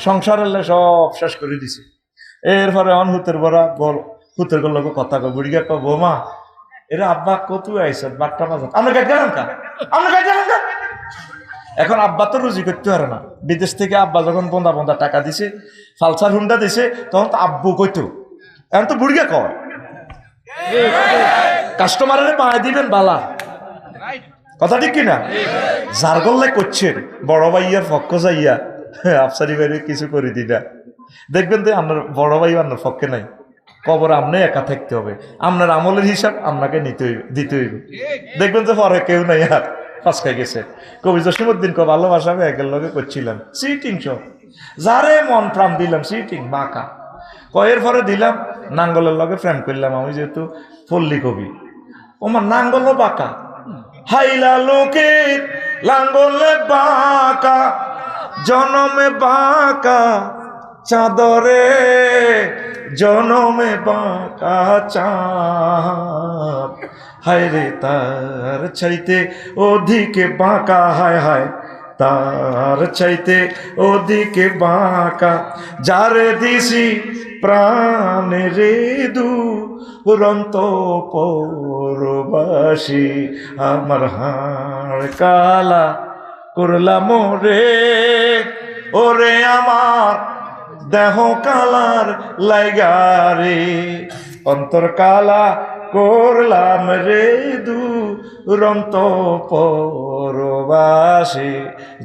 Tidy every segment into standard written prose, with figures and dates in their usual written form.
সংসার এলে সব শেষ করে দিছে। এরপরে অন হুতের বড়া হুতের লোক কথা কয় বুড়িয়া কয় বৌমা এরা আব্বা কত আইসে বাট্টা বাজার আমরা গাছ গেলাম কা আমরা গাছ গেলাম কা। এখন আব্বা তো রুজি করতে পারে না, বিদেশ থেকে আব্বা যখন বন্ধা বন্ধা টাকা দিছে ফালসার হুন্ডা দিছে তখন তো আব্বু কইতো, এখন তো বুড়িয়া কয় কাস্টমারের পায়ে দিবেন বালা, কথা ঠিক কিনা? যার গল্লে করছেন বড় ভাইয়ার পক্ষ যাইয়া আফসারি বাইরে কিছু করে দি না, দেখবেন তো আপনার বড় ভাই আপনার পক্ষে নাই, কবর আপনি একা থাকতে হবে, আপনার আমলের হিসাব আপনাকে দিতে হইবে। দেখবেন যে পরে কেউ নাই আর পাঁচ খাই গেছে। কবি জসিমউদ্দিন ভালোবাসা আমি একের লগে করছিলাম সিটিং সব যারে মন প্রাণ দিলাম সিটিং বাঁকা কয়ের পরে দিলাম নাঙ্গলের লগে প্রেম করলাম আমি যেহেতু পল্লী কবি ওমার নাঙ্গলও বাঁকা হাইলা লোকের লাঙ্গলে বাঁকা জনমে বাঁকা চাঁদরে জনমে বাঁকা চাঁদ হায় রে তার চাইতে ওদিকে বাঁকা হায় হায় তার চাইতে ওদিকে বাঁকা যারে দিছি প্রাণে রে দুরন্ত পরবাসী আমার হাড় কালা করলাম রে ওরে আমার দেহ কালার লাইগারে অন্তর কালা করলাম রে দুরন্ত পরবাসী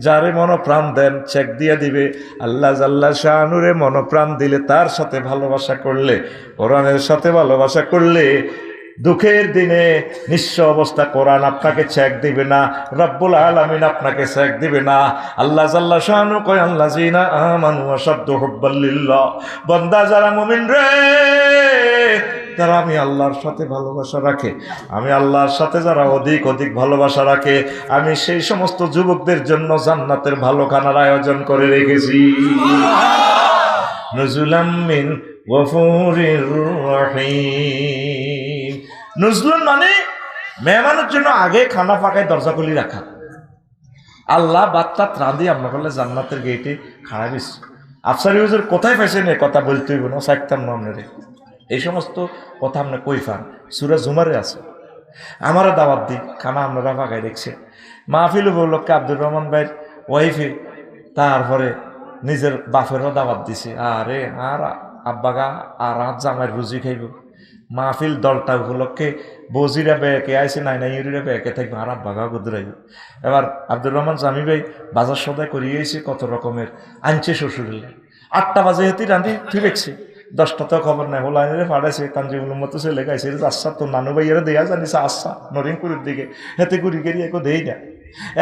যারে মনপ্রাণ দেন চেক দিয়ে দিবে আল্লাহ জাল্লা শানুরে মনপ্রাণ দিলে তার সাথে ভালোবাসা করলে কোরআনের সাথে ভালোবাসা করলে দুঃখের দিনে নিঃস্ব অবস্থা কোরআন আপনাকে চেক দিবে না, রব্বুল আলামিন আপনাকে চেক দিবে না। আল্লাহ জাল্লা শানু কয় আল্লাযিনা আমানু আশাদ্দু হুব্বাল লিল্লাহ, বান্দা যারা মুমিন রে যারা আমি আল্লাহর সাথে ভালোবাসা রাখে, আমি আল্লাহর সাথে যারা অধিক অধিক ভালোবাসা রাখে আমি সেই সমস্ত যুবকদের জন্য জান্নাতের ভালো খানার আয়োজন করে রেখেছি। নুজুলাম মিন গফুরির রহিম। নুজলুন মানে মেহমানের জন্য আগে খানা পাকায় দরজা খুলি রাখা। আল্লাহ বাচ্চা ত্রাদি আমরা করলে জান্নাতের গেটে খাড়া দিচ্ছে। আফসারি হুজুর কোথায় পাইছেন এ কথা বলতে হইব না সাইতাম না আপনারে, এই সমস্ত কথা আপনার কই পান? সূরা জুমারে আছে। আমারও দাওয়াত দিই খানা আপনারা পাকায় দেখছে। মাহফিল উপলক্ষে আব্দুর রহমান ভাইয়ের ওয়াইফে তারপরে নিজের বাপেরও দাওয়াত দিছে। আরে আর আব্বাগা আর হাত জামাই রুজি খাইব। মাহফিল দলটা উপলক্ষে বজিরা বেঁকে আইসে নাই ইউরিরা বেঁকে থাকবে আর আব্বাগা গুদরাইব। এবার আব্দুর রহমান জামি ভাই বাজার সদায় করিয়েছে কত রকমের আনছে শ্বশুরের। 8টা বাজে হেঁটে রাঁধি ঠিক রেখছে, 10টাতেও খবর নাই হোলাইনে ফাড়াইছে তানজিবুলের মতো সে লেখাইছে আচ্ছা তো নানু ভাইয়েরা দেয়া জানিস আচ্ছা নরিংপুরের দিকে হেতে ঘুরি গেরি একো দেই না।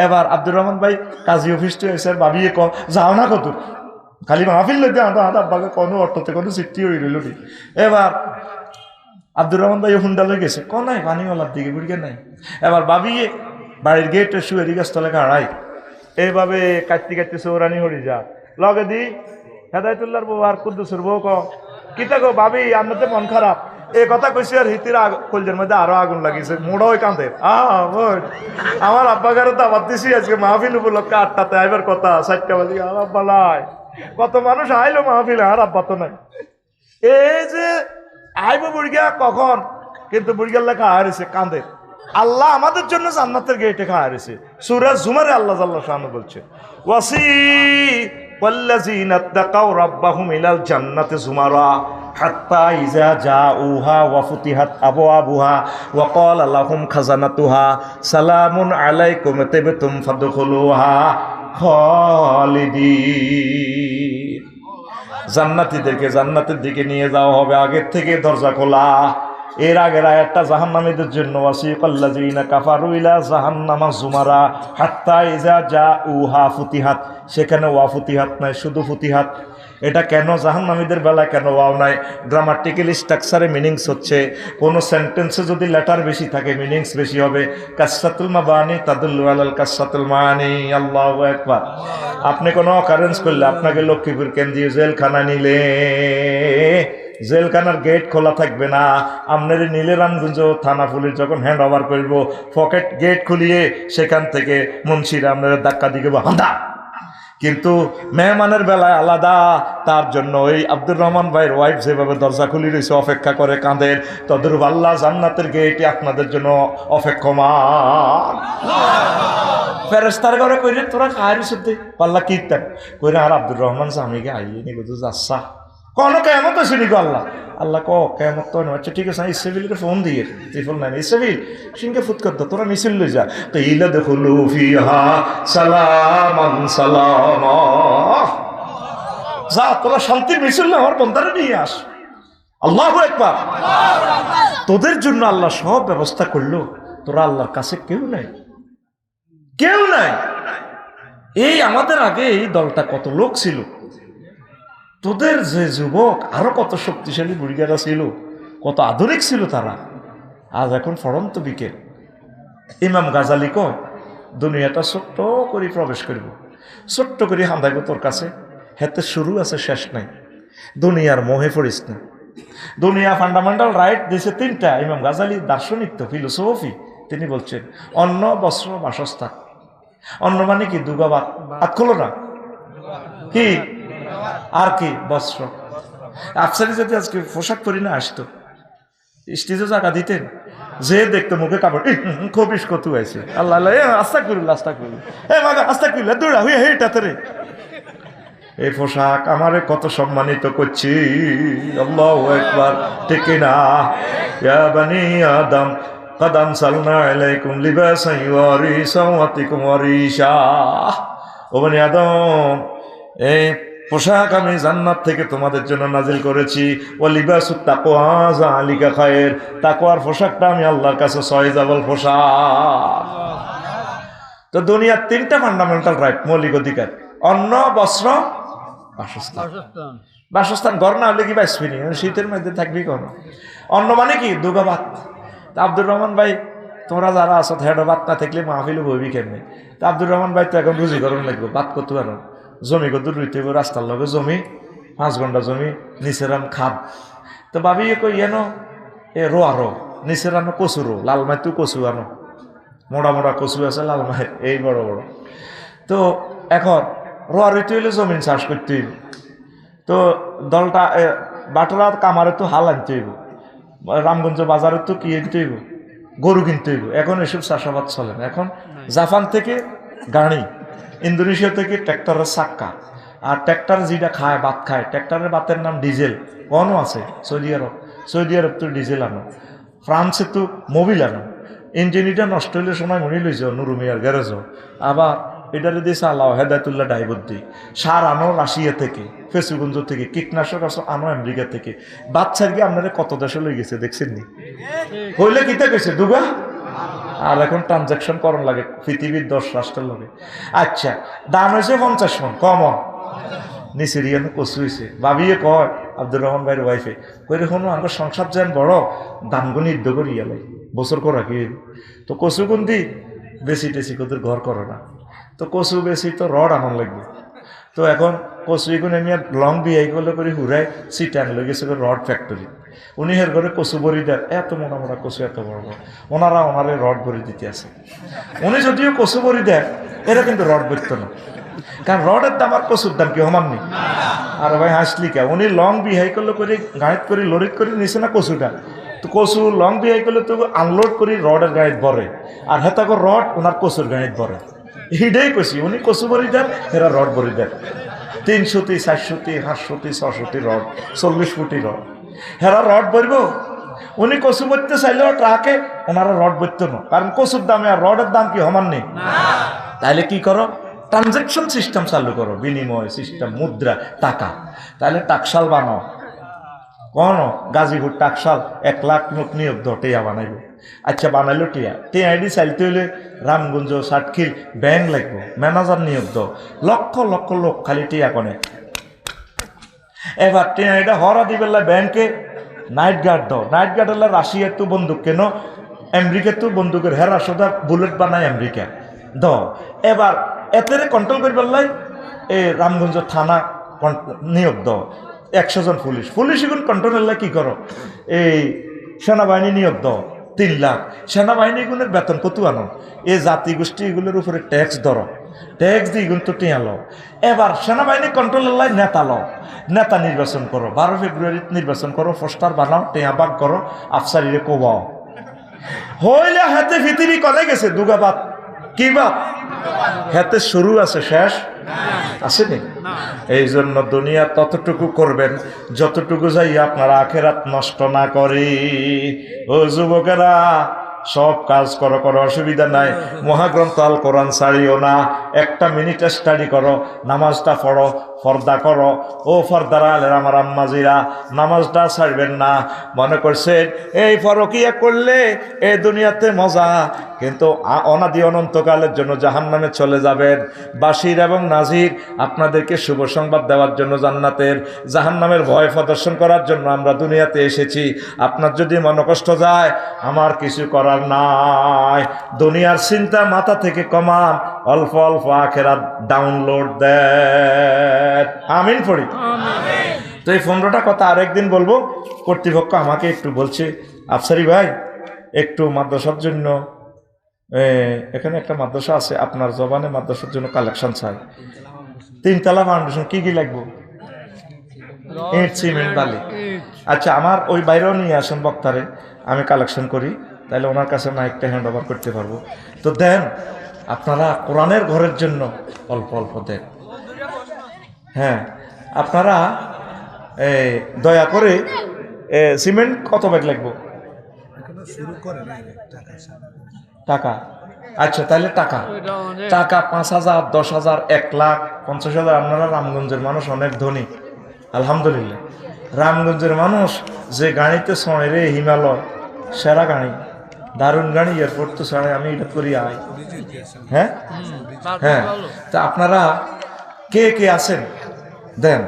এবার আব্দুর রহমান ভাই কাজী অফিস তো এসে ভাবিয়ে যাও না কত খালি মাহফিল লেগে আব্বাকে কোনো অর্থতে কোনো চিঠি হয়ে রইল নি। এবার আব্দুর রহমান ভাই হুন্ডা লয়ে গেছে নাই পানিওয়ালার দিকে বুড়িকে নাই। এবার ভাবিয়ে বাড়ির গেটে শুয়ে গাছতলে কাড়াই এইভাবে কাটতে কাটতে সৌরানি হরি যা লগে দি হেদায়তুল্লাহর বউ আর কুদ্দুসের বউ কিতা গো ভাবি আপনাদের মন খারাপ এই কথা কইছি আর হিতির কলজের মধ্যে আরো আগুন লাগিয়েছে মোড়া ওই কাঁধে আমার আব্বাগারে দাওয়াত দিছি আজকে মাহফিল উপলক্ষে 8টাতে আইবার কথা 4টা বাজে আর আব্বা নাই কত মানুষ আইলো মাহফিল আর আব্বা তো নাই। এই যে আইব বুড়িয়া কখন কিন্তু বুড়িয়ার লেখা হারিয়েছে কাঁধে। আল্লাহ আমাদের জন্য জান্নাতের গেটে হারিয়েছে। সূরা জুমারে আল্লাহ জাল্লা শানু বলছে ওয়াসি والذين اتقوا ربهم إلى الجنة زمرا حتى إذا جاءوها وفتحت أبوابها وقال لهم خزنتها سلام عليكم طبتم فادخلوها خالدين। জান্নাতীদেরকে জান্নাতের দিকে নিয়ে যাওয়া হবে, আগের থেকে দরজা খোলা। এর আগের আয়াতটা জাহান্নামীদের জন্য ওয়াসিকাল্লাযিনা কাফারু ইলা জাহান্নামা জুমারা হাত্তা ইযা জাউহা ফুতিহাত, সেখানে ওয়া ফুতিহাত নাই শুধু ফুতিহাত। এটা কেন জাহান্নামীদের বেলায় কেন ওয়াও নাই? গ্রামাটিক্যাল স্ট্রাকচারে মিনিংস হচ্ছে কোনো সেন্টেন্সে যদি লেটার বেশি থাকে মিনিংস বেশি হবে। কাসরাতুল মাবানি তাদুল্লু আলাল কাসরাতুল মানি। আল্লাহু আকবার। আপনি কোনো অকারেন্স করলে আপনাকে লক্ষ্মীপুর কেন্দ্রীয় জেলখানা নিলে জেলখানার গেট খোলা থাকবে না। আপনার নীলে রামগঞ্জ থানা পুলিশ যখন হ্যান্ড ওভার করব পকেট গেট খুলিয়ে সেখান থেকে মুন্সিরা আপনার ধাক্কা দিকে হান্দা কিন্তু মেহমানের বেলায় আলাদা। তার জন্য ওই আব্দুর রহমান ভাইয়ের ওয়াইফ যেভাবে দরজা খুলি রয়েছে, অপেক্ষা করে কাঁদেন, তদরূপ আল্লাহ জান্নাতের গেটে আপনাদের জন্য অপেক্ষমান। ফেরেস্তার ঘরে কইলে তোরা খায় রয়েছে পাল্লা কীর্তেন কইরে, আর আব্দুর রহমান স্বামীকে আইয়ে নি বুঝু যাচ্ছা কোনো কেমত আছে নিগো আল্লাহ। আল্লাহ ক কেমত তো আচ্ছা ঠিক আছে, ইসরাফিলকে ফোন দিয়ে ত্রিফল নাই ইসরাফিল সিংকে ফুট করতো, তোরা মিছিল লই যা। তো ইলা দেখলু ফিহা সালামান সালামা, যা তোরা শান্তির মিছিল না আমার বন্দারে নিয়ে আস। আল্লাহু আকবার। তোদের জন্য আল্লাহ সব ব্যবস্থা করলো, তোরা আল্লাহর কাছে কেউ নাই, কেউ নাই। এই আমাদের আগে এই দলটা কত লোক ছিল, তোদের যে যুবক আরো কত শক্তিশালী বুড়িগারা ছিল, কত আধুনিক ছিল তারা। আজ এখন ফরন্ত বিকেল। ইমাম গাজালি কয় দুনিয়াটা ছোট্ট করে প্রবেশ করিব, ছোট্ট করে হান্দাইব তোর কাছে, হেতে শুরু আছে শেষ নাই। দুনিয়ার মোহে পড়িস না। দুনিয়া ফান্ডামেন্টাল রাইট দিয়েছে তিনটা। ইমাম গাজালি দার্শনিক তো, ফিলোসফি। তিনি বলছেন অন্ন, বস্ত্র, বাসস্থান। অন্ন মানে কি? দুগা ভাত, হাত খোলো না কি, আর কি? বস্ত্র। আফসারি যদি আজকে পোশাক পরি না আসতো, স্টেজে জায়গা দিতেন, যে দেখতো মুখে কাপড় খবিস কত আছে। আল্লাহ আস্তা করল, আস্তা করল, আস্তা করল, দৌড়া হইয়া হেটাতে রে। এই পোশাক আমারে কত সম্মানিত করছি। আল্লাহু আকবার। ঠিক না? ইয়া বানি আদম قد أنزلنا عليكم لباسا يواري سوآتكم وريشا। ও বনি আদম, এই পোশাক আমি জান্নাত থেকে তোমাদের জন্য নাজিল করেছি। ও লিবাসুত তাকওয়া যালিকা খায়র, তাকওয়ার পোশাকটা আমি আল্লাহর কাছে সয়জাবল পোশাক। তো দুনিয়ার তিনটা ফান্ডামেন্টাল রাইট, মৌলিক অধিকার, অন্ন, বস্ত্র, বাসস্থান। বাসস্থান ঘর না হলে কি বাঁচবি নি, শীতের মধ্যে থাকবি কোন। অন্ন মানে কি? দুগা ভাত। আব্দুর রহমান ভাই তোমরা যারা আছো, হেডো ভাত না থাকলে মাহফিলে বইবি কেমনি? তা আব্দুর রহমান ভাই তো এখন রুজি করুন লাগবে, ভাত করতে পারো, জমি কত রুইতে হবে, রাস্তার লগে জমি, 5 ঘন্টা জমি, নিচেরান খাদ। তো ভাবি কই এনো এ রো আরো নিচেরানো কচু রো, লাল মাই তো কচু আনো, মোড়া মোড়া কচু আছে লাল মাই এই বড় বড়। তো এখন রোয়া রুইতে হইলে জমিন চাষ করতে হইব। তো দলটা বাটরা কামারে তো হাল আনতে হইব, রামগঞ্জ বাজারে তো কি কিনতে হইব, গরু কিনতে হইব। এখন এসব চাষাবাদ চলে না। এখন জাপান থেকে গাড়ি, ইন্দোনেশিয়া থেকে ট্র্যাক্টরের চাক্কা, আর ট্র্যাক্টর যেটা খায় ভাত খায়, ট্র্যাক্টরের ভাতের নাম ডিজেল। কনও আছে সৌদি আরব, সৌদি আরব তো ডিজেল আনো, ফ্রান্সে তো মোবিল আনো। ইঞ্জিনটা নষ্ট হইলে সময় মনে লইছ নুরুমিয়ার গ্যারেজ, আবার এটারে দিয়ে চালাও হেদায়তুল্লাহ ডাইবদ্দি। সার আনো রাশিয়া থেকে, ফেসুগঞ্জ থেকে, কীটনাশক আনো আমেরিকা থেকে। বাচ্চার গিয়ে আপনারা কত দেশে লই গেছে দেখছেন নি? হইলে কিতা গেছে দুগা। আর এখন ট্রানজাকশন করণ লাগে পৃথিবীর 10 রাষ্ট্রের লগে। আচ্ছা, দাম হয়েছে 50 মন, কম নিচেরিয়ানো কচু হয়েছে। ভাবিয়ে কয় আব্দুর রহমান ভাইয়ের ওয়াইফে, কইরে শোনো আমার সংসার যেন বড়, দামগুনি ইদ্য করি ইয়ালাই বছর করা কি। তো কচু গুন্দি বেশি টেসি কোদের ঘর করে না, তো কচু বেশি তো রড আনন্দ লাগবে। তো এখন কচু এগুলো আমি লং বিয়াই করলে করে হুরাই সিটাং লই গেছে রড ফ্যাক্টরি। উনি হের ঘরে কচু বড়ি দেন, এত মোটা মোটা কচু, এত বড় বড়, ওনারে রড বড়ি দিতে আছে। উনি যদিও কচু বড়ি দেন, এরা কিন্তু রড বইত না, কারণ রডের দাম আর কচুর দাম কি সমান নেই। আর ভাই হাসলি কে, উনি লং বিহাই করলে করে গাড়িত করে লরিত করে নিছে না কচুটা। তো কচু লং বিহাই করলে তো আনলোড করি রডের গাড়িত ভরে, আর হেতাকে রড ওনার কচুর গাড়িত ভরে। এইটাই কইছি, উনি কচু বড়ি দেন, এরা রড বড়ি দেন। 300টি 400টি 500টি 600টি রড, 40 ফুটি রড, হেরা রড ভরব। উনি কচু বইতে চাইলেও ট্রাকে, ওনারা রড বইত না, কারণ কচুর দামে আর রডের দাম কি সমান নেই। তাইলে কি করো? ট্রানজাকশন সিস্টেম চালু করো, বিনিময় সিস্টেম, মুদ্রা, টাকা। তাহলে টাকশাল বানাও, কোন গাজীপুর টাকশাল 1 লাখ লোক নিয়োগ দাও, টিয়া বানাইব। আচ্ছা বানাইলো টিয়া আইডি চাইতে হইলে রামগঞ্জ সাতক্ষীর ব্যাংক লাগবো, ম্যানেজার নিয়োগ দাও, লক্ষ লক্ষ লোক খালি টিয়া কনে। এবার টিয়া আইডা হরা দিবেলা ব্যাংকে নাইট গার্ড দাও, নাইট গার্ড হলে রাশিয়ার তো বন্দুক কেন, আমেরিকার তো বন্দুকের হেরা সোজা বুলেট বানায় আমেরিকা দাও। এবার এতে কন্ট্রোল করি পেলাই এই রামগঞ্জ থানা নিয়োগ দাও, 100 জন পুলিশ এগুলো কন্ট্রোল হলে কি করো, এই সেনাবাহিনী নিয়োগ দাও 3 লাখ। সেনাবাহিনীগুলোর বেতন কত আনো, এই জাতিগোষ্ঠী এগুলোর উপরে ট্যাক্স ধরো, ট্যাক্স দিয়ে কিন্তু টিয়া লও। এবার সেনাবাহিনী কন্ট্রোল নেতা লও, নেতা নির্বাচন করো, 12 ফেব্রুয়ারি নির্বাচন করো, পোস্টার বানাও, টিয়া বাগ করো, আফসারিরে কোবাও। হইলে হাতে পৃথিবী কলে গেছে দুগাবাদ কি বাদ, হাতে শুরু আছে শেষ আসেনি। এই জন্য দুনিয়া ততটুকু করবেন যতটুকু যাই আপনারা আখেরাত নষ্ট না করে। ও যুবকেরা, সব কাজ করো, অসুবিধা নাই। মহাগ্রন্থ আল কোরআন ছাড়িও না, একটা মিনিট স্টাডি করো, নামাজটা পড়ো, ফর্দা করো। ও ফর্দারা আলের আমার আম্মাজিরা, নামাজটা ছাড়বেন না। মনে করছেন এই ফরকিয়া করলে এই দুনিয়াতে মজা, কিন্তু অনাদি অনন্তকালের জন্য জাহান্নামে চলে যাবেন। বাশির এবং নাজির আপনাদেরকে শুভ সংবাদ দেওয়ার জন্য জান্নাতের, জাহান্নামের ভয় প্রদর্শন করার জন্য আমরা দুনিয়াতে এসেছি। আপনার যদি মনকষ্ট যায়, আমার কিছু করার নাই। দুনিয়ার চিন্তা মাথা থেকে কমান, অল্প অল্প আখেরাত ডাউনলোড দেন। আমিন পড়ি। তো এই 15টা কথা আরেকদিন বলবো। কর্তৃপক্ষ আমাকে একটু বলছে, আফসারি ভাই একটু মাদ্রাসার জন্য, এখানে একটা মাদ্রাসা আছে, আপনার জবানে মাদ্রাসার জন্য কালেকশন চাই। 3 তলা ফাউন্ডেশন কি কি লাগবে? ইট, সিমেন্ট, বালি। আচ্ছা, আমার ওই বাইরেও নিয়ে আসেন বক্তারে, আমি কালেকশন করি, তাহলে ওনার কাছে মাইকটা হ্যান্ড ওভার করতে পারবো। তো দেন আপনারা কোরআনের ঘরের জন্য অল্প অল্প দেন। হ্যাঁ, আপনারা দয়া করে সিমেন্ট কত ব্যাগ লাগবে? টাকা, আচ্ছা তাহলে টাকা 5,000, 10,000, 1,50,000। আপনারা রামগঞ্জের মানুষ অনেক ধনী, আলহামদুলিল্লাহ। রামগঞ্জের মানুষ যে গাড়িতে ছয় রে, হিমালয় সেরা গাড়ি, দারুণ গাড়ি, এয়ারপোর্ট তো ছাড়াই আমি এটা করি আই। হ্যাঁ হ্যাঁ, তা আপনারা কে কে আছেন দেন।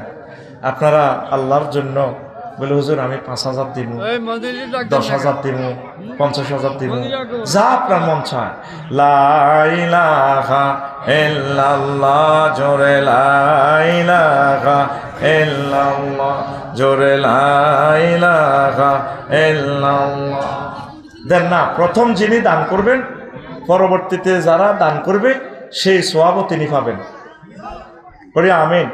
আপনারা আল্লাহর জন্য বলে, হুজুর আমি 5,000 দিব, 10,000 দিব, 50,000 দিব, যা আপনার মন চায়। লা ইলাহা ইল্লাল্লাহ, জোরে লা ইলাহা ইল্লাল্লাহ, জোরে লা ইলাহা ইল্লাল্লাহ দেন না। প্রথম যিনি দান করবেন, পরবর্তীতে যারা দান করবে সেই সওয়াবও তিনি পাবেন। পড়ি আমিন।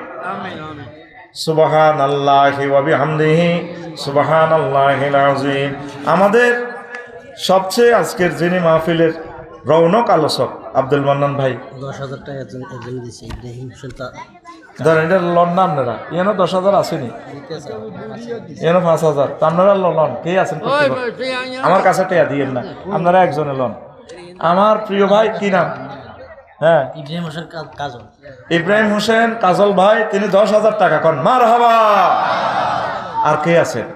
সুবহানাল্লাহি ওয়া বিহামদিহি সুবহানাল্লাহিল আযীম। আমাদের সবচেয়ে আজকের যিনি মাহফিলের রৌনক আলোচক আব্দুল মান্নান ভাই, 10,000 টাকা একজন দিয়েছে, ইব্রাহিম হোসেন। ধরেন এটা লন না আপনারা, এনো 10,000 আসেনি, এনো 5,000। তা আপনারা লন কে আছেন? আমার কাছে টেয়া দিয়েন না, আপনারা একজনে লন। আমার প্রিয় ভাই কি নাম? হ্যাঁ, ইব্রাহিম হোসেন কাজল। ইব্রাহিম হোসেন কাজল ভাই, তিনি 10,000 টাকা কন মারহাবা। আর কে আছেন?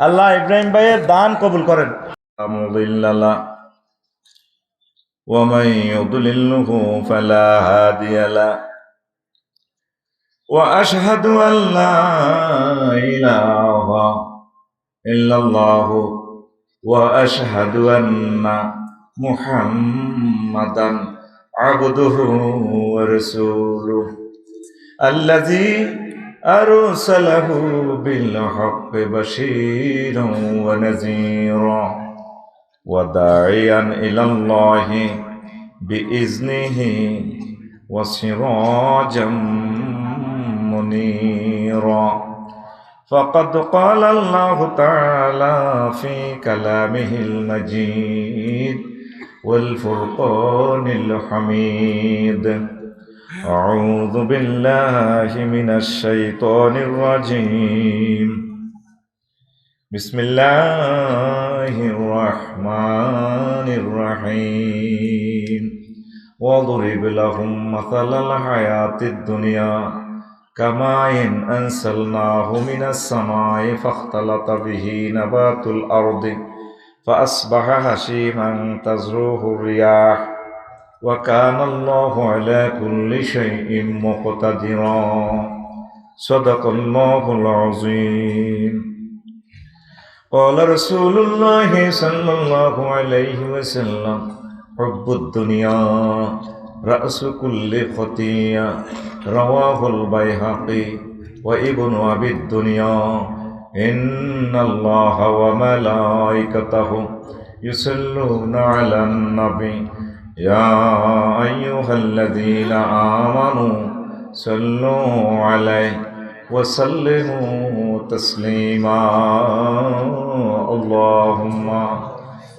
আল্লাহ ইব্রাহিম ভাইয়ের দান কবুল করেন। মুদিল্লাহ ওয়া মান ইউদ্লিলহু ফালা হাদিয়া লা ওয়া আশহাদু আন লা ইলাহা ইল্লাল্লাহু ওয়া আশহাদু আন্না মুহাম্মাদান আবদুহু ওয়া রাসূলুহু আল্লাযী আরসালাহু বিল হাক্কি বাশীরান ওয়া নাযীরা ওয়া দাঈয়ান ইলাল্লাহি বিইজনিহি ওয়া সিরাজাম মুনীরা। فقد قال الله تعالى في كلامه المجيد والفرقان الحميد: أعوذ بالله من الشيطان الرجيم، بسم الله الرحمن الرحيم. واضرب لهم مثل الحياة الدنيا كماء أنزلناه من السماء فاختلط به نبات الأرض فأصبح هشيما تذروه الرياح وكان الله على كل شيء مقتدرا. صدق الله العظيم. قال رسول الله صلى الله عليه وسلم: حب الدنيا رأس كل خطيئة. رواه البيهقي وابن أبي الدنيا. إن الله وملائكته يصلون على النبي يا أيها الذين آمنوا صلوا عليه وسلموا تسليما اللهم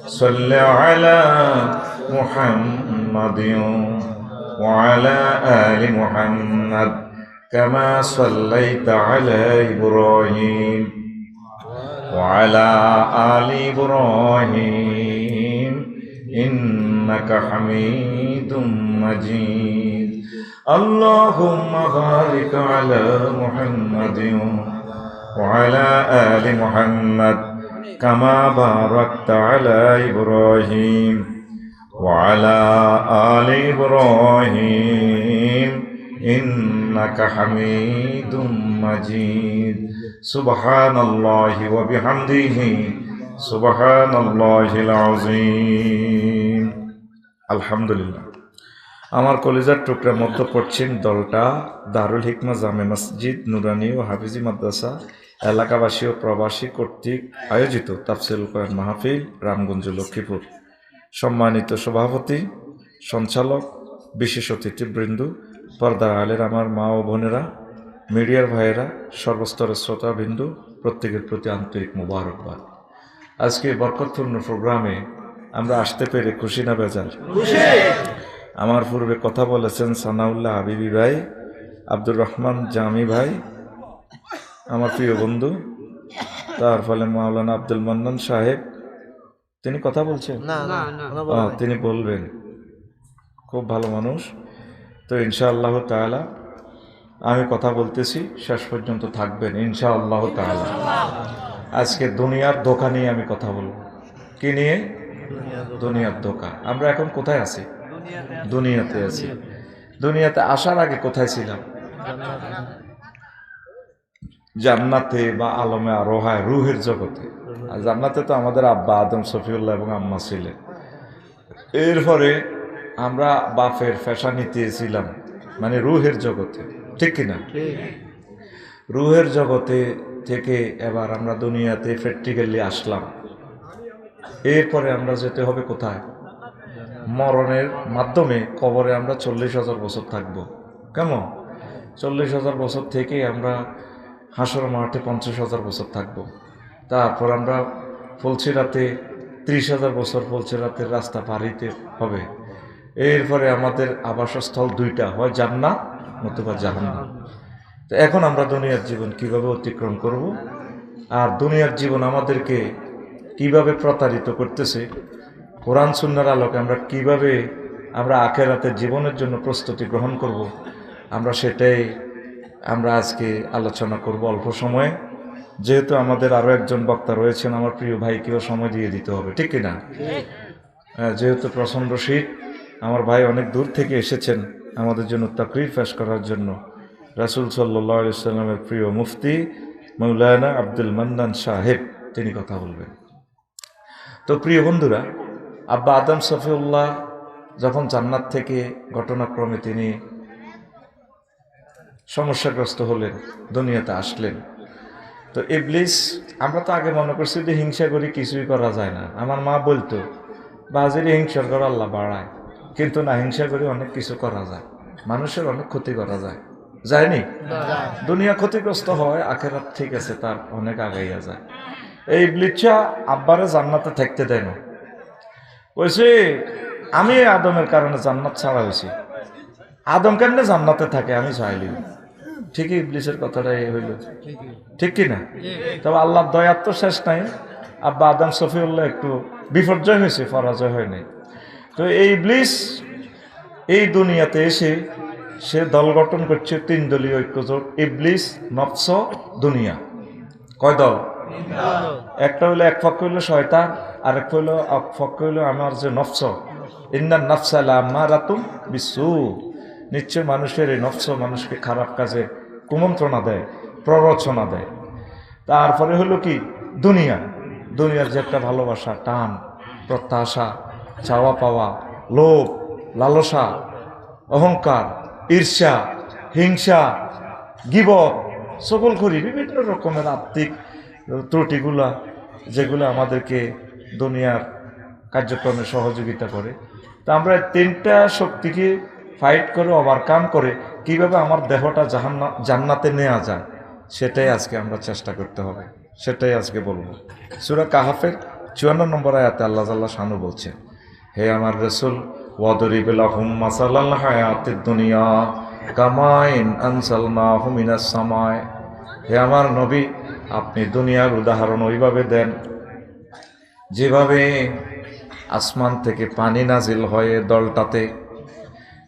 صل على محمد وعلى آل محمد كما صليت على إبراهيم وعلى آل إبراهيم إنك حميد مجيد اللهم بارك على محمد وعلى آل محمد كما باركت على إبراهيم وعلى آل إبراهيم إنك حميد مجيد سبحان الله وبحمده سبحان الله العظيم الحمد لله আমার কলিজার টুকরা মধ্য পশ্চিম দলটা দারুল হিকমা জামে মসজিদ নুরানি ও হাফিজি মাদ্রাসা এলাকাবাসী ও প্রবাসী কর্তৃক আয়োজিত তাফসিরুল কোরআন মাহফিল রামগঞ্জ লক্ষ্মীপুর সম্মানিত সভাপতি সঞ্চালক বিশেষ অতিথিবৃন্দ পর্দার আলের আমার মা ও বোনেরা মিডিয়ার ভাইয়েরা সর্বস্তরের শ্রোতাবৃন্দ প্রত্যেকের প্রতি আন্তরিক মোবারকবাদ আজকে বরকতপূর্ণ প্রোগ্রামে আমরা আসতে পেরে খুশি না বেজার আমার পূর্বে কথা বলেছেন সানাউল্লাহ হাবিবি ভাই আব্দুর রহমান জামি ভাই আমার প্রিয় বন্ধু তার ফলে মাওলানা আব্দুল মান্নান সাহেব তিনি কথা বলছেন তিনি বলবেন খুব ভালো মানুষ তো ইনশাআল্লাহ তাআলা আমি কথা বলতেছি শেষ পর্যন্ত থাকবেন ইনশাআল্লাহ তাআলা আজকে দুনিয়ার ধোঁকা নিয়ে আমি কথা বলবো কি নিয়ে দুনিয়ার ধোঁকা আমরা এখন কোথায় আছি দুনিয়াতে আছি দুনিয়াতে আসার আগে কোথায় ছিলাম জান্নাতে বা আলমে আরোহায় রুহের জগতে আর জান্নাতে তো আমাদের আব্বা আদম সফিউল্লাহ এবং আম্মা ছিলেন এরপরে আমরা বাপের ফেশা নিতেছিলাম মানে রুহের জগতে ঠিক কিনা রুহের জগতে থেকে এবার আমরা দুনিয়াতে প্র্যাকটিক্যালি আসলাম এরপরে আমরা যেতে হবে কোথায় মরণের মাধ্যমে কবরে আমরা 40,000 বছর থাকব কেমন 40,000 বছর থেকে আমরা হাসর মাঠে 50,000 বছর থাকব তারপর আমরা ফুলছিরাতে 30,000 বছর ফুলছিরাতের রাস্তা পাড়িতে হবে এরপরে আমাদের আবাসস্থল দুইটা হয় জান্নাত নতুবা জাহান্নাম তো এখন আমরা দুনিয়ার জীবন কিভাবে অতিক্রম করব আর দুনিয়ার জীবন আমাদেরকে কিভাবে প্রতারিত করতেছে কোরআন সুন্নাহর আলোকে আমরা কিভাবে আমরা আখিরাতের জীবনের জন্য প্রস্তুতি গ্রহণ করব আমরা সেটাই আমরা আজকে আলোচনা করব অল্প সময়ে যেহেতু আমাদের আরও একজন বক্তা রয়েছেন আমার প্রিয় ভাইকেও সময় দিয়ে দিতে হবে ঠিক কিনা যেহেতু প্রচণ্ড শীত আমার ভাই অনেক দূর থেকে এসেছেন আমাদের জন্য তাকরীর পেশ করার জন্য রাসূল সাল্লাল্লাহু আলাইহি সাল্লামের প্রিয় মুফতি মাওলানা আব্দুল মান্নান সাহেব তিনি কথা বলবেন তো প্রিয় বন্ধুরা আব্বা আদম সফিউল্লাহ যখন জান্নাত থেকে ঘটনাক্রমে তিনি সমস্যাগ্রস্ত হলেন দুনিয়াতে আসলেন তো ইবলিস আমরা তো আগে মনে করছি যে হিংসা করি কিছুই করা যায় না আমার মা বলতো বাজিরে হিংসা করে আল্লাহ বাড়ায় কিন্তু না হিংসা করে অনেক কিছু করা যায় মানুষের অনেক ক্ষতি করা যায় যায়নি দুনিয়া ক্ষতিগ্রস্ত হয় আখেরাত ঠিক আছে তার অনেক আগাইয়া যায় এই ইবলিসা আব্বারে জান্নাতে থাকতে দেয় না কইছে আমি আদমের কারণে জান্নাত ছাড়া হয়েছি আদম কেমনে জান্নাতে থাকে আমি চাইলি ঠিকই ইবলিসের কথাটা এই হইল ঠিক কি না তবে আল্লাহর দয়ার তো শেষ নাই আব্বা আদম সফিউল্লাহ একটু বিপর্যয় হয়েছে পরাজয় হয় নাই তো এই ইবলিস এই দুনিয়াতে এসে সে দল গঠন করছে 3 দলীয় ঐক্যজোট ইবলিস নফস দুনিয়া কয় দল একটা হইলো এক পক্ষ হইলো শয়তান আরেক হইলো এক পক্ষ হইলো আমার যে নফস ইন্নান নাফসা লাম্মারাতুম বিসু নিশ্চয় মানুষের এই নফস মানুষকে খারাপ কাজে কুমন্ত্রণা দেয় প্ররোচনা দেয় তারপরে হলো কি দুনিয়া দুনিয়ার যে একটা ভালোবাসা টান প্রত্যাশা চাওয়া পাওয়া লোভ লালসা অহংকার ঈর্ষা হিংসা গীবত সকল করি বিভিন্ন রকমের আত্মিক ত্রুটিগুলা যেগুলো আমাদেরকে দুনিয়ার কার্যক্রমে সহযোগিতা করে তা আমরা এই তিনটা শক্তিকে ফাইট করে ওভারকাম করে কিভাবে আমার দেহটা জান্নাতে নেওয়া যায় সেটাই আজকে আমরা চেষ্টা করতে হবে, সেটাই আজকে বলবো। সূরা কাহাফের 54 নম্বর আয়াতে আল্লাহ জাল্লা শানু বলছেন, হে আমার রাসূল ওয়াদরিব লাহুম মাসালাল হায়াতিদ দুনিয়া কামাইন আনসালনাহু মিনাস সামায়, হে আমার নবী আপনি দুনিয়ার উদাহরণ ওইভাবে দেন যেভাবে আসমান থেকে পানি নাজিল হয় দলটাতে।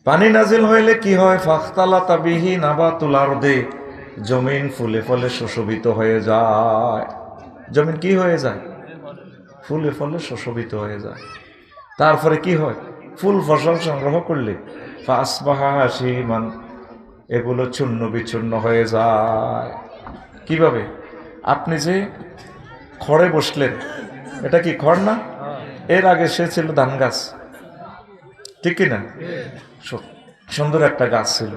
পানি নাজিল হইলে কি হয়? ফাখতালাতা বিহি নাবাতুল আরদি, জমিন ফুলে ফলে সুশোভিত হয়ে যায়। জমিন কি হয়ে যায়? ফুলে ফলে সুশোভিত হয়ে যায়। তারপরে কি হয়? ফুল ফসল সংগ্রহ করলে ফাসবাহা হাসিমান, এগুলো চূর্ণ বিচূর্ণ হয়ে যায়। কিভাবে? আপনি যে খড়ে বসলেন, এটা কি খড় না? এর আগে সে ছিল ধান গাছ, ঠিক কিনা? সুন্দর একটা গাছ ছিল,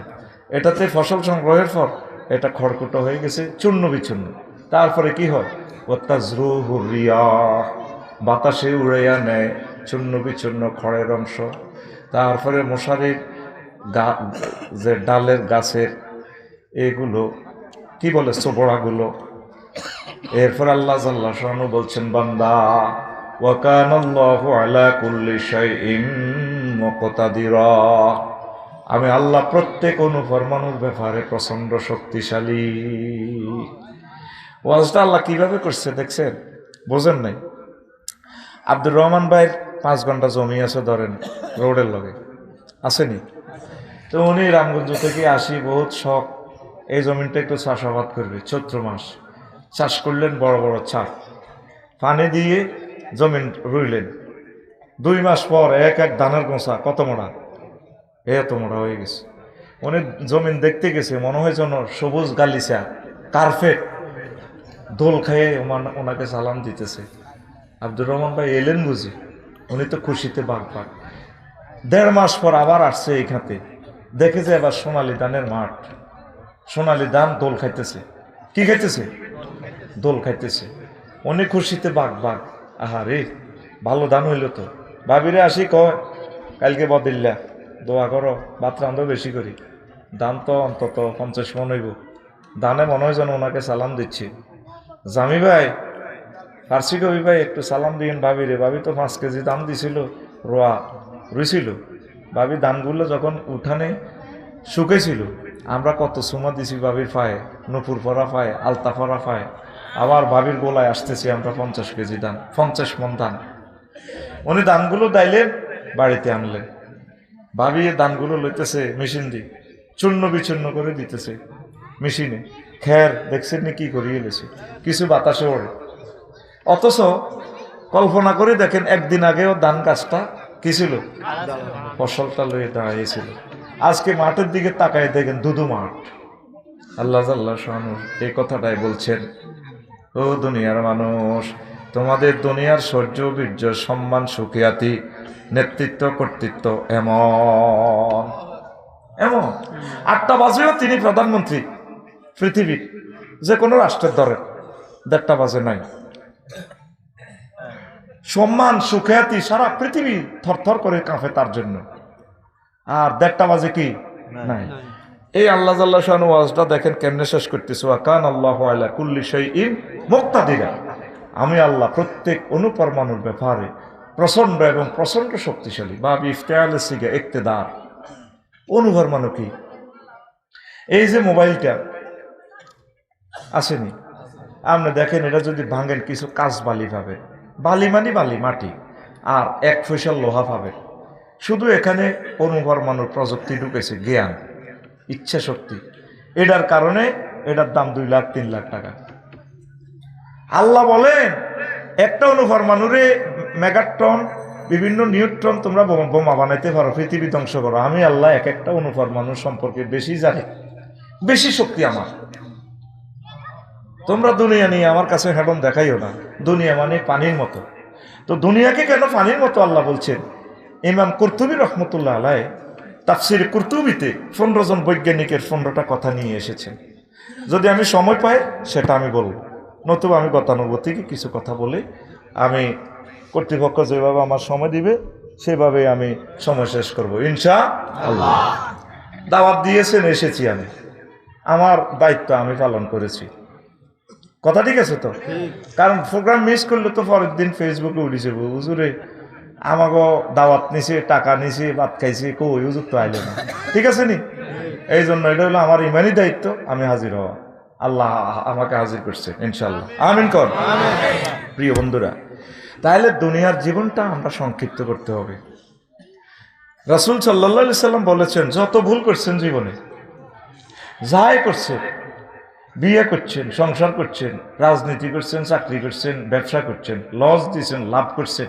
এটাতে ফসল সংগ্রহের পর এটা খড়কুটো হয়ে গেছে, চূর্ণ বিচূর্ণ। তারপরে কি হয়? ওয়াতাজরুহু রিয়াহ, বাতাসে উড়াইয়া নেয় চূর্ণ বিচূর্ণ খড়ের অংশ। তারপরে মশারির যে ডালের গাছের এগুলো কি বলে, চোবড়াগুলো। এরপর আল্লাহ জাল্লা শানু বলছেন, বান্দা ওয়া কানাল্লাহু আলা কুল্লি শাইইন মুকতাদিরা, আমি আল্লাহ প্রত্যেক অনুপরমাণুর ব্যাপারে প্রচন্ড শক্তিশালী। ওয়াজটা আল্লাহ কিভাবে করছে দেখছেন? বোঝেন নাই? আব্দুর রহমান ভাইয়ের 5 ঘন্টা জমি আছে ধরেন রোডের লগে, আসেনি? তো উনি রামগঞ্জ থেকে আসি, বহুত শখ এই জমিনটা একটু চাষাবাদ করবে। চৈত্র মাস চাষ করলেন, বড় বড় চাষ পানি দিয়ে জমিন রুইলেন। 2 মাস পর এক এক ধানের গোঁচা কত মোড়া, এত মোড়া হয়ে গেছে। উনি জমিন দেখতে গেছে, মনে হয় যেন সবুজ গালিচা কার্পেট, দোল খাইয়ে ওনাকে সালাম দিতেছে। আব্দুর রহমান ভাই এলেন বুঝি, উনি তো খুশিতে বাঘ। 1.5 মাস পর আবার আসছে এইখানে, দেখেছে এবার সোনালী ধানের মাঠ, সোনালী ধান দোল খাইতেছে। কি খাইতেছে? দোল খাইতেছে। উনি খুশিতে বাঘ। আহা রে, ভালো ধান হইল তো। ভাবিরে আসি কয়, কালকে বদিল্লা দোয়া করো, ভাত রান্ধো বেশি করি, ধান তো অন্তত 50 মন হইব। ধানে মনে হয় যেন ওনাকে সালাম দিচ্ছি। জামি ভাই, ফার্সি কবি ভাই একটু সালাম দিন ভাবিরে, ভাবি তো 5 কেজি ধান দিছিল, রুইছিল। ভাবি ধানগুলো যখন উঠানে শুকেছিল, আমরা কত সুমা দিছি ভাবির পায়ে, নুপুর পরা পায়ে, আলতা পরা পায়ে। আবার ভাবির গোলায় আসতেছি আমরা 50 কেজি ধান, 50 মন ধান। উনি ধানগুলো দাইলেন, বাড়িতে আনলেন। ভাবি ধানগুলো লইতেছে মেশিন দিয়ে, চূর্ণ বিচূর্ণ করে দিতেছে মেশিনে। খের দেখছেন নি কি করিয়ে গেছে, কিছু বাতাসে ওড়ে। অথচ কল্পনা করে দেখেন, একদিন আগেও ধান গাছটা কি ছিল? ফসলটা লয়ে দাঁড়িয়েছিল। আজকে মাঠের দিকে তাকায় দেখেন ধুধু মাঠ। আল্লাহ জাল্লা শানু এই কথাটাই বলছেন, ও দুনিয়ার মানুষ, তোমাদের দুনিয়ার শৌর্য বীর্য সম্মান সুখিয়াতি নেতৃত্ব কর্তৃত্ব এমন 8টা বাজেও তিনি প্রধানমন্ত্রী পৃথিবীর যে কোনো রাষ্ট্রের ধরেন, 1:30 বাজে নাই। সম্মান সুখ্যাতি সারা পৃথিবী থরথর করে কাঁপে তার জন্য, আর 1:30 বাজে কি নাই। এই আল্লাহ জাল্লা শানু ওয়াজটা দেখেন কেমনে শেষ করতেছে, ওয়া কানাল্লাহু আলা কুল্লি শাইইন মুকতাদিরা, আমি আল্লাহ প্রত্যেক অনুপরমাণুর ব্যাপারে প্রচন্ড এবং প্রচন্ড শক্তিশালী। বা ইফতিআলে সিগা ইক্তেদার। অনুপরমাণু কি? এই যে মোবাইলটা আসেনি, আপনি দেখেন এটা যদি ভাঙেন কিছু কাজ বালি পাবে, বালি মানে বালি মাটি, আর 1 ফসল লোহা পাবে। শুধু এখানে অনুপরমাণুর প্রযুক্তি ঢুকেছে, জ্ঞান, ইচ্ছা শক্তি। এটার কারণে এটার দাম 2 লাখ 3 লাখ টাকা। আল্লাহ বলেন একটা অনুপরমাণুরে মেগাটন বিভিন্ন নিউট্রন তোমরা বোমা বানাইতে পারো, পৃথিবী ধ্বংস করো। আমি আল্লাহ এক একটা অনুপরমাণু সম্পর্কে বেশি জানি, বেশি শক্তি আমার। তোমরা দুনিয়া নিয়ে আমার কাছে হেডন দেখাইও না, দুনিয়া মানে পানির মতো। তো দুনিয়াকে কেন পানির মতো আল্লাহ বলছেন? ইমাম কুরতুবী রহমতুল্লাহ আলাই তাফসির কুরতুবীতে 15 জন বৈজ্ঞানিকের 15টা কথা নিয়ে এসেছেন। যদি আমি সময় পাই সেটা আমি বলবো, নতুবা আমি গতানুগতিক কিছু কথা বলে আমি কর্তৃপক্ষ যেভাবে আমার সময় দিবে সেভাবে আমি সময় শেষ করবো ইনশাআল্লাহ। দাওয়াত দিয়েছেন, এসেছি আমি, আমার দায়িত্ব আমি পালন করেছি। কথা ঠিক আছে তো? কারণ প্রোগ্রাম মিস করলে তো পরের দিন ফেসবুকে উঠেছে, হুজুরে আমাকে দাওয়াত নিছে, টাকা নিছে, ভাত খাইছে, কই হুজুর তো আইলে না। ঠিক আছে নি? এই জন্য এটা হলো আমার ইমানি দায়িত্ব, আমি হাজির হওয়া। আল্লাহ আমাকে হাজির করছে ইনশাল্লাহ, আমিন কর। প্রিয় বন্ধুরা, তাহলে দুনিয়ার জীবনটা আমরা সংক্ষিপ্ত করতে হবে। রাসূল সাল্লাল্লাহু আলাইহি সাল্লাম বলেছেন, যত ভুল করছেন জীবনে, যাই করছেন, বিয়ে করছেন, সংসার করছেন, রাজনীতি করছেন, চাকরি করছেন, ব্যবসা করছেন, লস দিচ্ছেন, লাভ করছেন,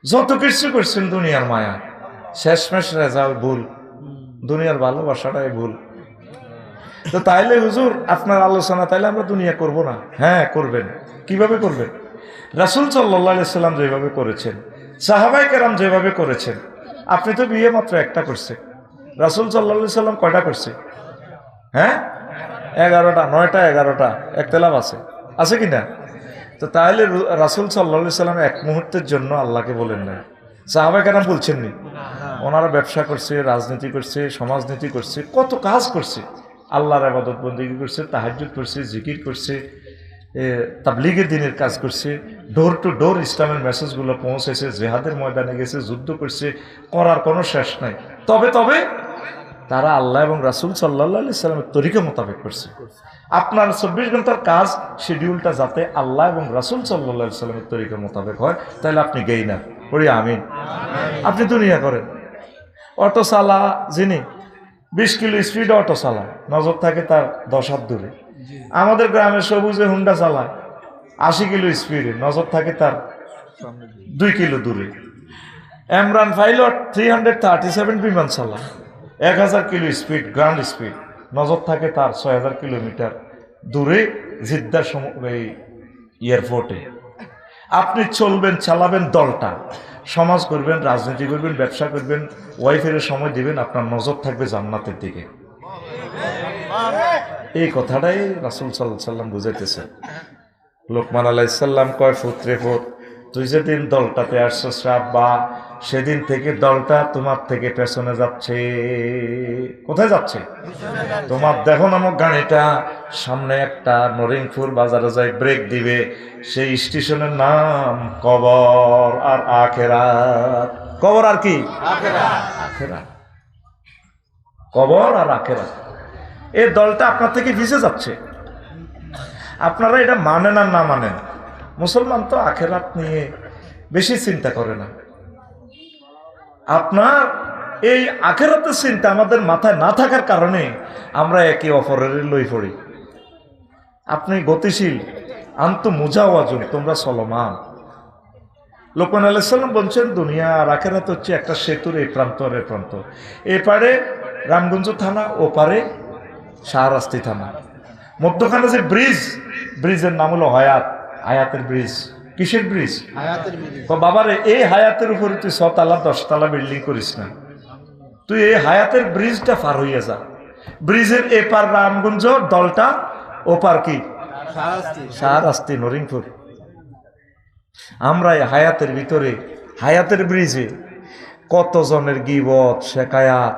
যত কিছু করছেন দুনিয়ার মায়া, শেষমেশ রেজাল্ট ভুল, দুনিয়ার ভালোবাসাটাই ভুল। তো তাইলে হুজুর আপনার আলোচনা, তাইলে আমরা দুনিয়া করব না? হ্যাঁ করবেন। কিভাবে করবেন? রাসূল সাল্লাল্লাহু আলাইহি সাল্লাম যেভাবে করেছেন, সাহাবায়ে কেরাম যেভাবে করেছেন। আপনি তো বিয়ে মাত্র একটা করছেন, রাসূল সাল্লাল্লাহু আলাইহি সাল্লাম কয়টা করছে? হ্যাঁ 11টা, 9টা, 11টা, একতলাপ আছে কি না? তো তাহলে রাসূল সাল্লাল্লাহু আলাইহি সাল্লাম এক মুহূর্তের জন্য আল্লাহকে বলেন না, সাহাবায়ে কেরাম বলছেননি? ওনারা ব্যবসা করছে, রাজনীতি করছে, সমাজনীতি করছে, কত কাজ করছে, আল্লাহর ইবাদত বন্দেগী করছে, তাহাজ্জুদ করছে, জিকির করছে, তাবলীগের দিনের কাজ করছে, ডোর টু ডোর ইসলামের মেসেজগুলো পৌঁছেছে, জিহাদের ময়দানে গেছে, যুদ্ধ করছে, করার কোনো শেষ নাই। তবে তারা আল্লাহ এবং রাসূল সাল্লাল্লাহু আলাইহি সাল্লামের তরিকা মোতাবেক করছে। আপনার 24 ঘন্টার কাজ শিডিউলটা যাতে আল্লাহ এবং রাসূল সাল্লাল্লাহু আলাইহি সাল্লামের তরিকা মোতাবেক হয়, তাহলে আপনি গেইনার। পড়ি আমিন। আপনি দুনিয়া করেন, অটো চালা, যিনি 20 কিলো স্পিড অটো চালায়, নজর থাকে তার 10 হাত দূরে। আমাদের গ্রামের সবুজে হুন্ডা চালায় 80 কিলো স্পিডে, নজর থাকে তার 2 কিলো দূরে। এমরান পাইলট 337 বিমান চালায় 1000 কিলো স্পিড, গ্রাউন্ড স্পিড, নজর থাকে তার 6000 কিলোমিটার দূরে জিদ্দার এয়ারপোর্টে। আপনি চলবেন, চালাবেন দলটা, সমাজ করবেন, রাজনীতি করবেন, ব্যবসা করবেন, ওয়াইফের সময় দিবেন, আপনার নজর থাকবে জান্নাতের দিকে। এই কথাটাই রাসূল সাল্লাল্লাহু আলাইহি সাল্লাম বুঝাইতেছে। লোকমান আলাইহিস সালাম কয়, পুত্রে পুত, তুই যেদিন দলটাতে আসছিস আব্বা, সেদিন থেকে দলটা তোমার থেকে পেছনে যাচ্ছে। কোথায় যাচ্ছে? তোমার দেখো নামক গাড়িটা সামনে একটা নরিংপুর বাজারে যায় ব্রেক দিবে, সেই স্টেশনের নাম কবর আর আখেরাত। কবর আর কি? আখেরাত। কবর আর আখেরাত। এই দলটা আপনার থেকে পিছিয়ে যাচ্ছে। আপনারা এটা মানেন আর না মানেন, মুসলমান তো আখেরাত নিয়ে বেশি চিন্তা করে না। আপনার এই আখেরাতের চিন্তা আমাদের মাথায় না থাকার কারণে আমরা একে অপরের লই পড়ি। আপনি গতিশীল, আন্তু মুজাওয়াজুন, তোমরা চলমান। লোকমান আলাইহিস সালাম বলছেন, দুনিয়া আর আখেরাত হচ্ছে একটা সেতুর এই প্রান্ত আর এই প্রান্ত। এপারে রামগঞ্জ থানা, ওপারে শাহরাস্তি থানা, মধ্যখানে যে ব্রিজ, ব্রিজের নাম হলো হায়াত, হায়াতের ব্রিজ। কিসের ব্রিজ? হায়াতের ব্রিজ। বাবারে, এই হায়াতের উপরে তুই 6 তালা 10 তালা বিল্ডিং করিস না, তুই এই হায়াতের ব্রিজটা পার হইয়া যা। ব্রিজের এপার রামগঞ্জ দলটা, ওপার কি? শাহরাস্তি, নরিংপুর। আমরা এই হায়াতের ভিতরে, হায়াতের ব্রিজে কতজনের গীবত, শেকায়াত,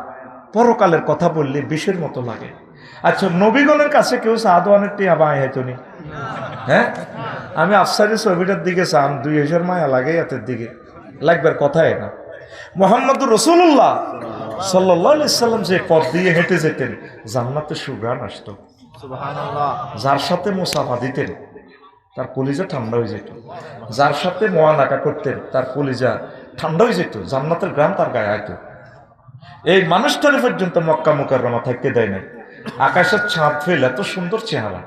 পরকালের কথা বললে বিষের মতো লাগে। আচ্ছা, নবীগণের কাছে কেউ সাদওয়ানের টিয়া বাঁয় হয়তো নি? হ্যাঁ, আমি আফসারি ছবিটার দিকে চান, 2000 মায়া লাগে এতের দিকে লাগবার কথাই না। মুহাম্মদুর রাসূলুল্লাহ সাল্লাল্লাহু আলাইহি সাল্লাম যে পথ দিয়ে হেঁটে যেতেন, জান্নাতে সুঘ্রাণ আসতো। সুবহানাল্লাহ। যার সাথে মুসাফা দিতেন তার কলিজা ঠান্ডা হয়ে যেত, যার সাথে মোয়ানাকা করতেন তার কলিজা ঠান্ডা হয়ে যেত, জান্নাতের গ্রাম তার গায়ে আইত। এই মানুষটারে পর্যন্ত মক্কা মুকাররমা থাকতে দেয় না। আকাশের ছাদ ফেল, এত সুন্দর চেহারা।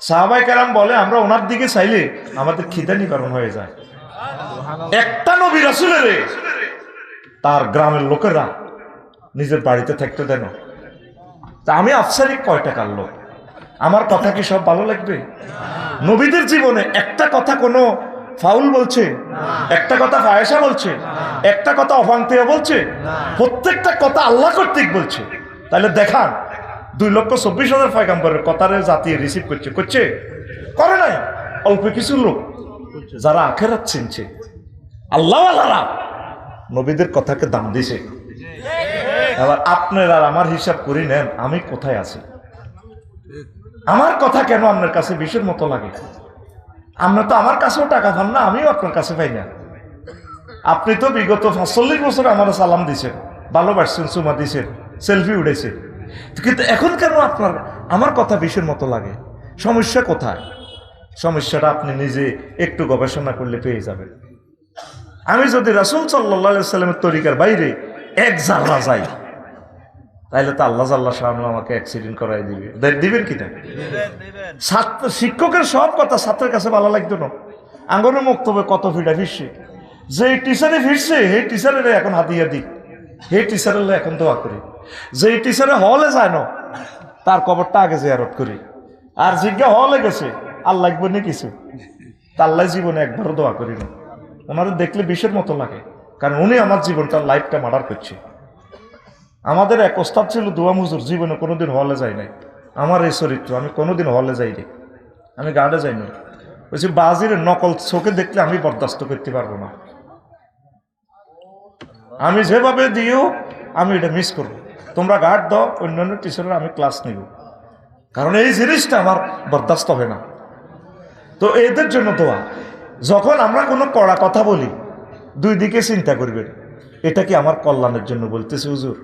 সাহাবায়ে কেরাম বলে, আমরা ওনার দিকে চাইলে আমাদের খিদা নিবারণ হয়ে যায়। একটা নবী রাসূলের তার গ্রামের লোকেরা নিজের বাড়িতে থাকতে দেন। তা আমি আফসারি কয় টাকার লোক, আমার কথা কি সব ভালো লাগবে? নবীদের জীবনে একটা কথা কোনো ফাউল বলছে, একটা কথা ফায়েশা বলছে, একটা কথা অফান্তেয় বলছে, প্রত্যেকটা কথা আল্লাহ কর্তৃক বলছে। তাহলে দেখান 2,24,000 পয়গম্বরের কথারে জাতি রিসিভ করছে করে নাই। অল্প কিছু লোক যারা আখেরাত চিনছে, আল্লাহওয়ালারা নবীদের কথাকে দাম দিছে। এবার আপনার আর আমার হিসাব করি নেন, আমি কোথায় আছি? আমার কথা কেন আপনার কাছে বিষের মতো লাগে? আমরা তো আমার কাছেও টাকা পান না, আমিও আপনার কাছে পাই না। আপনি তো বিগত ৪৫ বছর আমার সালাম দিছেন, ভালোবাসছেন, চুমা দিছেন, সেলফি উঠেছেন, কিন্তু এখন কেন আপনার আমার কথা বিষের মতো লাগে? সমস্যা কোথায়? সমস্যাটা আপনি নিজে একটু গবেষণা করলে পেয়ে যাবেন। আমি যদি রাসূল সাল্লাল্লাহু আলাইহি সাল্লামের তরিকার বাইরে এক জাররা যাই, তাইলে তো আল্লাহ জাল্লা শাআনহু আমাকে অ্যাক্সিডেন্ট করাই দিবে। দিবেন কিনা? ছাত্র শিক্ষকের সব কথা ছাত্রের কাছে ভালো লাগতো না। আঙ্গনের মুক্তবে কত ফিটা ফিরছে, যে টিচারে ফিরছে সেই টিচারের এখন হাতিয়া দিই, সেই টিচারের এখন দোয়া করি। যে টিচারে হলে যায় না তার কবরটা আগে জিয়ারত করি। আর জিজ্ঞা হলে গেছে আর লাগবে না কিছু, আল্লাহ জীবনে একবারও দোয়া করি না। ওনারা দেখলে বিষের মতো লাগে, কারণ উনি আমার জীবনটা লাইফটা মার্ডার করছে। আমাদের এক ওস্তাদ ছিল দোয়া মুজুর, জীবনে কোনোদিন হলে যায় নাই। আমার এই চরিত্র, আমি কোনোদিন হলে যাই রে, আমি গার্ডে যাই না। বলছি বাজির নকল চোখে দেখলে আমি বরদাস্ত করতে পারবো না। আমি যেভাবে দিও আমি এটা মিস করবো। তোমরা গার্ড দাও, অন্যান্য টিচারের আমি ক্লাস নিব, কারণ এই জিনিসটা আমার বরদাস্ত হবে না। তো এদের জন্য দোয়া। যখন আমরা কোনো কড়া কথা বলি, দুই দিকে চিন্তা করবেন, এটা কি আমার কল্যাণের জন্য বলতেছে হুজুর,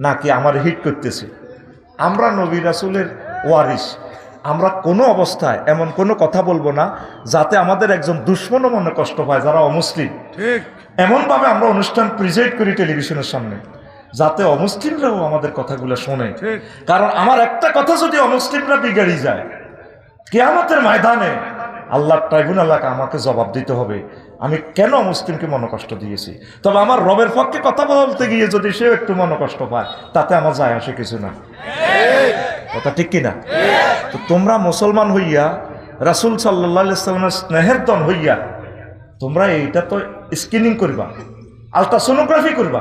নাকি আমার হিট করতেছে? আমরা নবী রাসূলের ওয়ারিস, আমরা কোনো অবস্থায় এমন কোনো কথা বলবো না যাতে আমাদের একজন দুশ্মনও মনে কষ্ট পায়, যারা অমুসলিম। ঠিক। এমনভাবে আমরা অনুষ্ঠান প্রেজেন্ট করি টেলিভিশনের সামনে, যাতে অমুসলিমরাও আমাদের কথাগুলো শোনে। কারণ আমার একটা কথা যদি অমুসলিমরা বিগাড়ি যায়, কিয়ামতের ময়দানে আল্লাহর ট্রাইব্যুনালকে আমাকে জবাব দিতে হবে আমি কেন মুসলিমকে মনোকষ্ট দিয়েছি। তবে আমার রবের পক্ষে কথা বলতে গিয়ে যদি সেও একটু মনোকষ্ট পায়, তাতে আমার যায় আসে কিছু না। কথা ঠিক কিনা? তো তোমরা মুসলমান হইয়া, রাসূল সাল্লাল্লাহু আলাইহি সাল্লামের স্নেহের দন হইয়া, তোমরা এইটা তো স্ক্রিনিং করবা, আলট্রাসোনোগ্রাফি করবা।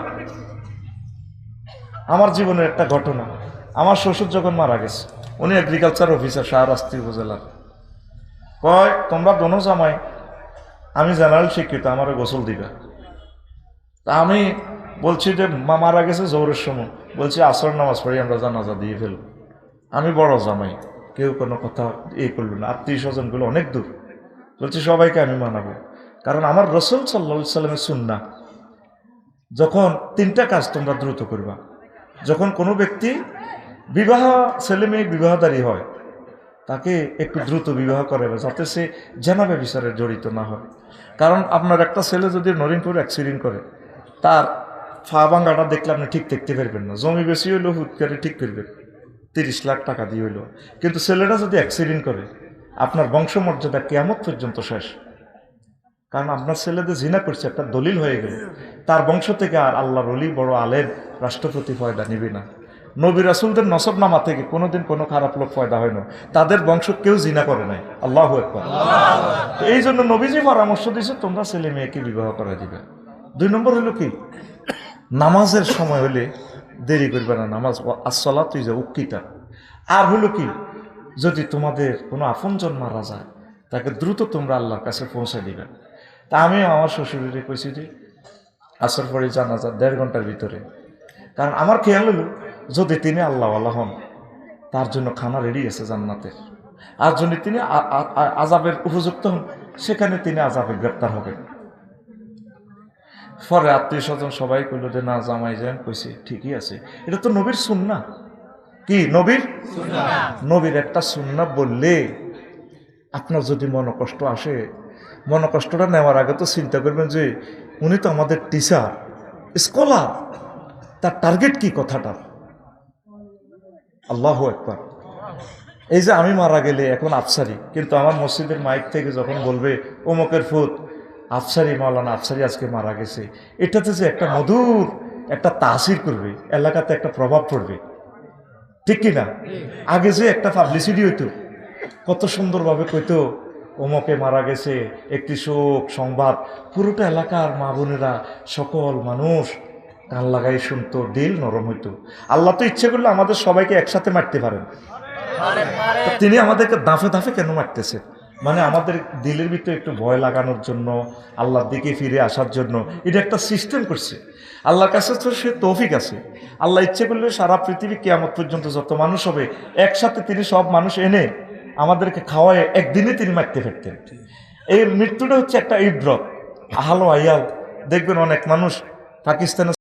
আমার জীবনের একটা ঘটনা, আমার শ্বশুর যখন মারা গেছে, উনি এগ্রিকালচার অফিসার শাহরাস্তি উপজেলার। কয় তোমরা দোনো জামাই, আমি জেনারেল শিক্ষিত, আমারও গোসল দিবা। তা আমি বলছি যে মা মারা গেছে জোহরের সময়, বলছি আসর নামাজ পড়ি আমরা জানাজা দিয়ে ফেলব। আমি বড় জামাই, কেউ কোনো কথা করলো না, আত্মীয় স্বজনগুলো অনেক দূর। বলছি সবাইকে আমি মানাবো, কারণ আমার রাসূল সাল্লাল্লাহু আলাইহি সাল্লামের সুন্নাহ, যখন তিনটা কাজ তোমরা দ্রুত করবা। যখন কোনো ব্যক্তি বিবাহ, ছেলে মেয়ে বিবাহদারী হয়, তাকে একটু দ্রুত বিবাহ করে, যাতে সে জানাবে বিচারে জড়িত না হয়। কারণ আপনার একটা ছেলে যদি নরিনপুর অ্যাক্সিডেন্ট করে, তার ফা ভাঙ্গাটা দেখলে আপনি ঠিক দেখতে পারবেন না। জমি বেশি হইলেও হুট করে ঠিক করবেন, 30 লাখ টাকা দিয়ে হইলো। কিন্তু ছেলেটা যদি অ্যাক্সিডেন্ট করে, আপনার বংশমর্যাদা কিয়ামত পর্যন্ত শেষ। কারণ আপনার ছেলেদের জিনা করছে, একটা দলিল হয়ে গেল, তার বংশ থেকে আর আল্লাহর ওলি বড় আলেম রাষ্ট্রপতি ফয়দা নিবে না। নবী রাসূলদের নসবনামা থেকে কোনোদিন কোনো খারাপ লোক ফয়দা হয় না, তাদের বংশ কেউ জিনা করে নাই। আল্লাহু আকবার। এই জন্য নবীজি পরামর্শ দিয়েছে তোমরা ছেলে মেয়েকে বিবাহ করে দিবে। 2 নম্বর হলো কি, নামাজের সময় হলে দেরি করবে না, নামাজ আসসালাতু ইযা উক্কিতা। আর হলো কি, যদি তোমাদের কোনো আপনজন মারা যায়, তাকে দ্রুত তোমরা আল্লাহর কাছে পৌঁছে দিবে। তা আমি আমার শ্বশুরের কইছি যে আসর পরে জানাজা 1.5 ঘন্টার ভিতরে। কারণ আমার খেয়াল হলো যদি তিনি আল্লাহওয়ালা হন, তার জন্য খানা রেডি আছে জান্নাতের। আর যদি তিনি আযাবের উপযুক্ত হন, সেখানে তিনি আযাবে গ্রেপ্তার হবেন। পরে আত্মীয় স্বজন সবাই কইল যে না জামাই যান, কইছে ঠিকই আছে, এটা তো নবীর সুন্নাহ। কি নবীর সুন্নাহ? নবীর একটা সুন্নাহ বললে আপনার যদি মনোকষ্ট আসে, মনোকষ্টটা নেওয়ার আগে তো চিন্তা করবেন যে উনি তো আমাদের টিচার, স্কলার, তার টার্গেট কি কথাটা। আল্লাহু আকবার। এই যে আমি মারা গেলে এখন আফসারি, কিন্তু আমার মসজিদের মাইক থেকে যখন বলবে অমুকের ফুত আফসারি, মাওলানা আফসারি আজকে মারা গেছে, এটাতে যে একটা মধুর একটা তাসির করবে, এলাকাতে একটা প্রভাব পড়বে, ঠিক কিনা? আগে যে একটা পাবলিসিটি হইতো, কত সুন্দরভাবে কইতো অমুকে মারা গেছে, একটি শোক সংবাদ, পুরোটা এলাকার মা বোনেরা সকল মানুষ কান লাগাই শুনতো, দিল নরম হইতো। আল্লাহ তো ইচ্ছে করলে আমাদের সবাইকে একসাথে মারতে পারেন, তিনি আমাদেরকে দাফে দাফে কেন মারতেছে? মানে আমাদের দিলের ভিতরে একটু ভয় লাগানোর জন্য, আল্লাহর দিকে ফিরে আসার জন্য এটা একটা সিস্টেম করছে। আল্লাহর কাছে তো সে তৌফিক আছে। আল্লাহ ইচ্ছে করলে সারা পৃথিবী কিয়ামত পর্যন্ত যত মানুষ হবে একসাথে তিনি সব মানুষ এনে আমাদেরকে খাওয়ায় একদিনে তিনি মারতে ফেরতেন। এই মৃত্যুটা হচ্ছে একটা ইব্রত। আহালো আইয়াল দেখবেন অনেক মানুষ পাকিস্তানে